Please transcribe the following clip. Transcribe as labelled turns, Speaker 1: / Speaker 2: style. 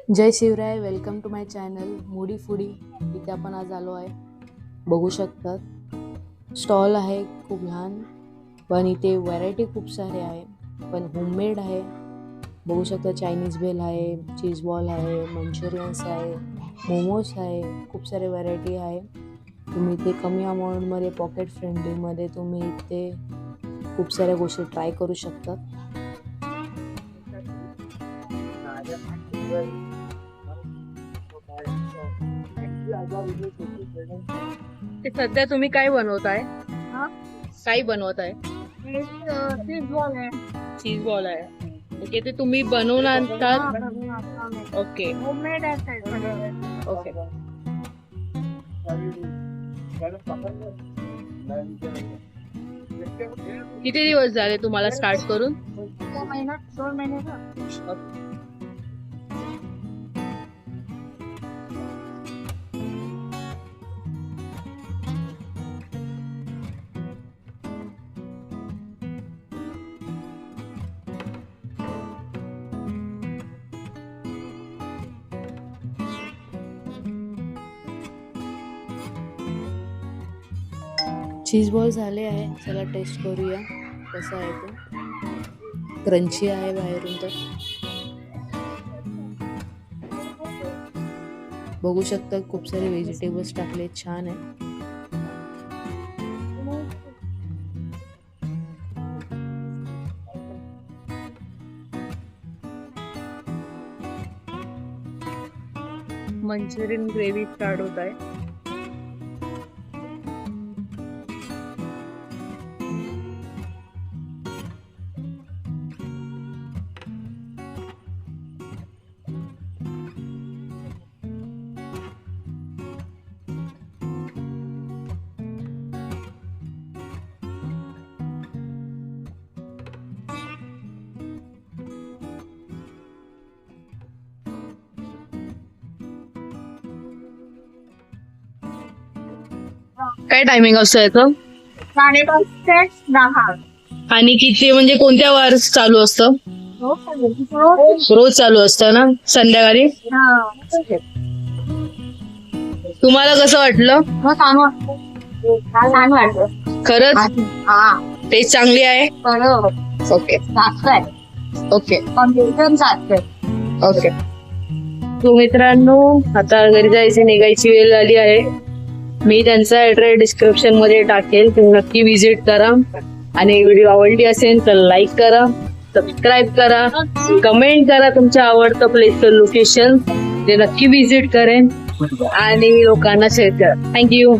Speaker 1: Jai Shivray. Welcome to my channel moody foodie. इथे आपण आज आलो आहे. बघू शकतात स्टॉल आहे खूप लहान, पण इथे व्हरायटी खूप सारे आहे, पण होममेड आहे. बघू शकता चायनीज भेल आहे, चीज बॉल आहे, मंचुरियन्स आहे, मोमोज आहे, खूप सारे व्हरायटी आहे. तुम्ही इथे कमी अमाऊंटमध्ये पॉकेट फ्रेंडलीमध्ये तुम्ही इथे खूप साऱ्या गोष्टी ट्राय करू शकता.
Speaker 2: ते सध्या तुम्ही काय बनवताय?
Speaker 3: हा?
Speaker 2: काय बनवताय?
Speaker 3: चीज बॉल आहे.
Speaker 2: चीज बॉल आहे. ओके, ते तुम्ही बनवून आणतात? ओके
Speaker 3: होममेड आहे सगळं.
Speaker 2: ओके. किती दिवस झाले तुम्हाला स्टार्ट करून?
Speaker 3: 2 महिने झाले.
Speaker 1: चीज बॉल झाले आहे. चला टेस्ट करूया कसं आहे ते. क्रंची आहे बाहेरून तर. बघू शकता खूप सारे व्हेजिटेबल्स टाकले, छान आहे.
Speaker 2: मंचुरियन ग्रेव्ही स्टार्ट होत आहे. काय टायमिंग असतं याचं?
Speaker 3: 5:30 ते 10.
Speaker 2: आणि किती म्हणजे कोणत्या वार चालू असतं? रोज चालू असतं ना संध्याकाळी? तुम्हाला कसं वाटलं?
Speaker 3: छान वाटतं.
Speaker 2: खरंच
Speaker 3: हा,
Speaker 2: टेस्ट चांगली आहे?
Speaker 3: बरोबर.
Speaker 2: ओके ओके
Speaker 3: कॉम्पिटिशन चालतंय.
Speaker 2: ओके. तो मित्रांनो, आता घरी जायची निघायची वेळ आली आहे. मी त्यांचा ऍड्रेस डिस्क्रिप्शन मध्ये टाकेल, तुम्ही नक्की व्हिजिट करा. आणि व्हिडिओ आवडली असेल तर लाईक करा, सबस्क्राईब करा, कमेंट करा तुमच्या आवडतं प्लेसचं लोकेशन, ते नक्की व्हिजिट करेन आणि लोकांना शेअर करा. थँक्यू.